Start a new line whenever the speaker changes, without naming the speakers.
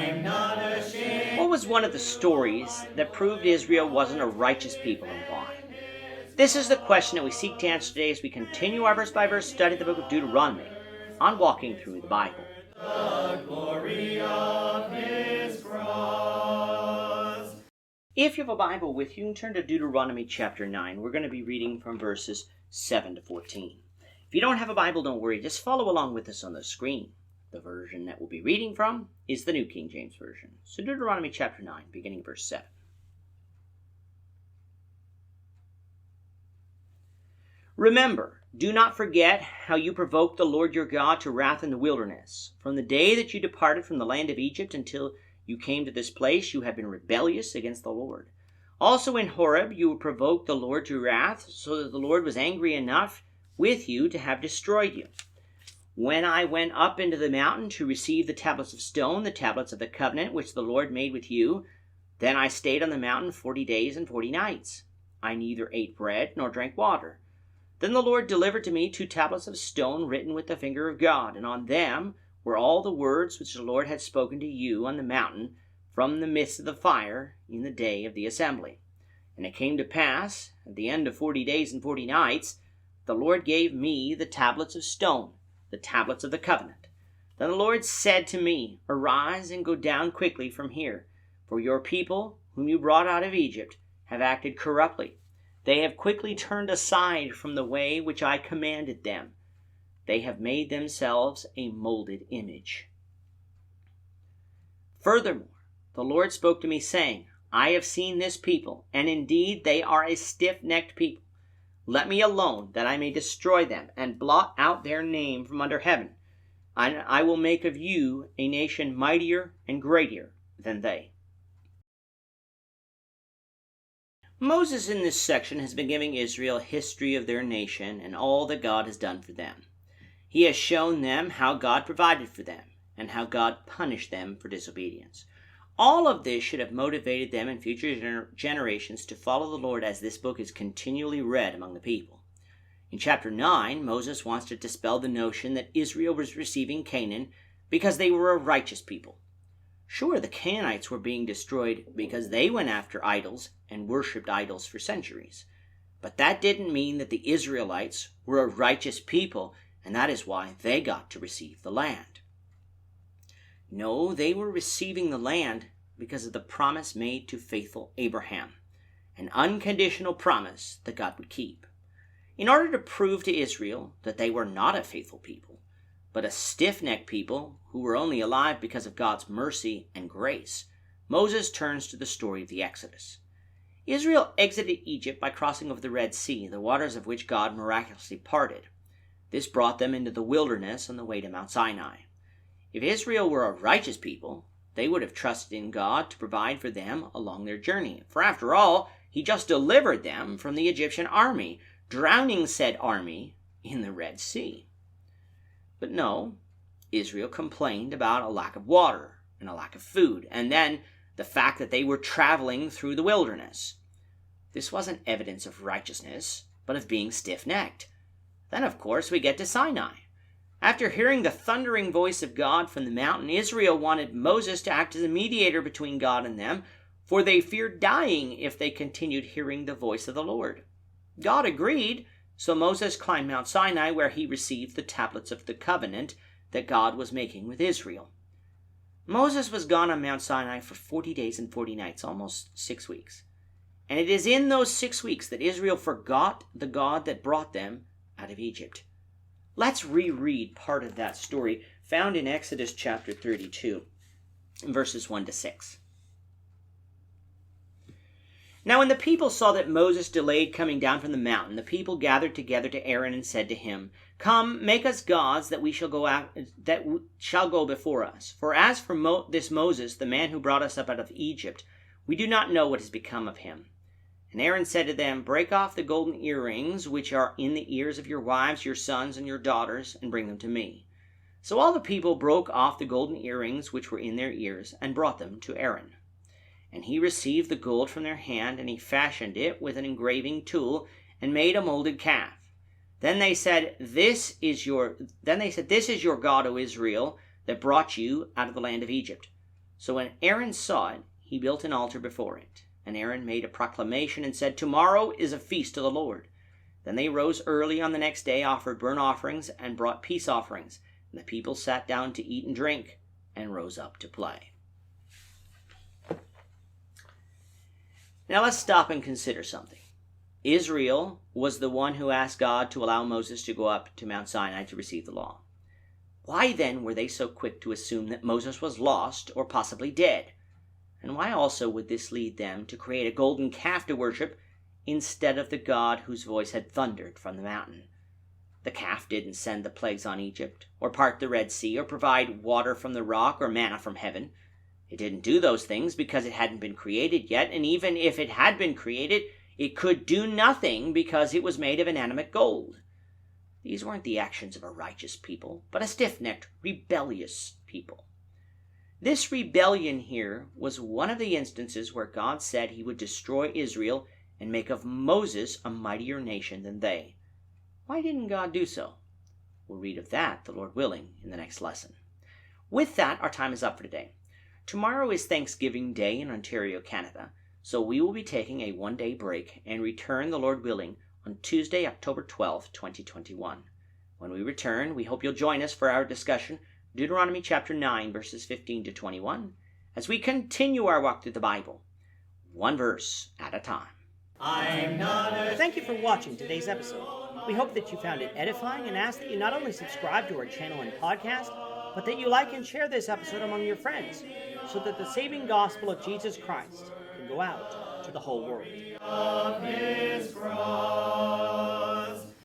What was one of the stories that proved Israel wasn't a righteous people, and why? This is the question that we seek to answer today as we continue our verse-by-verse study of the book of Deuteronomy on Walking Through the Bible.
The glory of his cross.
If you have a Bible with you, you can turn to Deuteronomy chapter 9. We're going to be reading from verses 7 to 14. If you don't have a Bible, don't worry. Just follow along with us on the screen. The version that we'll be reading from is the New King James Version. So Deuteronomy chapter 9, beginning verse 7. Remember, do not forget how you provoked the Lord your God to wrath in the wilderness. From the day that you departed from the land of Egypt until you came to this place, you have been rebellious against the Lord. Also in Horeb you provoked the Lord to wrath, so that the Lord was angry enough with you to have destroyed you. When I went up into the mountain to receive the tablets of stone, the tablets of the covenant which the Lord made with you, then I stayed on the mountain 40 days and 40 nights. I neither ate bread nor drank water. Then the Lord delivered to me 2 tablets of stone written with the finger of God, and on them were all the words which the Lord had spoken to you on the mountain from the midst of the fire in the day of the assembly. And it came to pass, at the end of 40 days and 40 nights, the Lord gave me the tablets of stone, the tablets of the covenant. Then the Lord said to me, Arise and go down quickly from here, for your people, whom you brought out of Egypt, have acted corruptly. They have quickly turned aside from the way which I commanded them. They have made themselves a molded image. Furthermore, the Lord spoke to me, saying, I have seen this people, and indeed they are a stiff-necked people. Let me alone, that I may destroy them, and blot out their name from under heaven. And I will make of you a nation mightier and greater than they. Moses in this section has been giving Israel a history of their nation and all that God has done for them. He has shown them how God provided for them and how God punished them for disobedience. All of this should have motivated them in future generations to follow the Lord as this book is continually read among the people. In chapter 9, Moses wants to dispel the notion that Israel was receiving Canaan because they were a righteous people. Sure, the Canaanites were being destroyed because they went after idols and worshipped idols for centuries. But that didn't mean that the Israelites were a righteous people, and that is why they got to receive the land. No, they were receiving the land because of the promise made to faithful Abraham, an unconditional promise that God would keep. In order to prove to Israel that they were not a faithful people, but a stiff-necked people who were only alive because of God's mercy and grace, Moses turns to the story of the Exodus. Israel exited Egypt by crossing over the Red Sea, the waters of which God miraculously parted. This brought them into the wilderness on the way to Mount Sinai. If Israel were a righteous people, they would have trusted in God to provide for them along their journey. For after all, he just delivered them from the Egyptian army, drowning said army in the Red Sea. But no, Israel complained about a lack of water and a lack of food, and then the fact that they were traveling through the wilderness. This wasn't evidence of righteousness, but of being stiff-necked. Then, of course, we get to Sinai. After hearing the thundering voice of God from the mountain, Israel wanted Moses to act as a mediator between God and them, for they feared dying if they continued hearing the voice of the Lord. God agreed, so Moses climbed Mount Sinai, where he received the tablets of the covenant that God was making with Israel. Moses was gone on Mount Sinai for 40 days and 40 nights, almost 6 weeks. And it is in those 6 weeks that Israel forgot the God that brought them out of Egypt. Let's reread part of that story found in Exodus chapter 32, verses 1 to 6. Now when the people saw that Moses delayed coming down from the mountain, the people gathered together to Aaron and said to him, Come, make us gods that shall go before us. For as for this Moses, the man who brought us up out of Egypt, we do not know what has become of him. And Aaron said to them, Break off the golden earrings which are in the ears of your wives, your sons, and your daughters, and bring them to me. So all the people broke off the golden earrings which were in their ears, and brought them to Aaron. And he received the gold from their hand, and he fashioned it with an engraving tool, and made a molded calf. Then they said, This is your God, O Israel, that brought you out of the land of Egypt. So when Aaron saw it, he built an altar before it. And Aaron made a proclamation and said, "Tomorrow is a feast to the Lord." Then they rose early on the next day, offered burnt offerings, and brought peace offerings. And the people sat down to eat and drink, and rose up to play. Now let's stop and consider something. Israel was the one who asked God to allow Moses to go up to Mount Sinai to receive the law. Why then were they so quick to assume that Moses was lost or possibly dead? And why also would this lead them to create a golden calf to worship instead of the God whose voice had thundered from the mountain? The calf didn't send the plagues on Egypt, or part the Red Sea, or provide water from the rock, or manna from heaven. It didn't do those things because it hadn't been created yet, and even if it had been created, it could do nothing because it was made of inanimate gold. These weren't the actions of a righteous people, but a stiff-necked, rebellious people. This rebellion here was one of the instances where God said he would destroy Israel and make of Moses a mightier nation than they. Why didn't God do so? We'll read of that, the Lord willing, in the next lesson. With that, our time is up for today. Tomorrow is Thanksgiving Day in Ontario, Canada, so we will be taking a one-day break and return, the Lord willing, on Tuesday, October 12, 2021. When we return, we hope you'll join us for our discussion, Deuteronomy chapter 9, verses 15 to 21, as we continue our walk through the Bible, one verse at a time.
Thank you for watching today's episode. We hope that you found it edifying and ask that you not only subscribe to our channel and podcast, but that you like and share this episode among your friends, so that the saving gospel of Jesus Christ can go out to the whole world.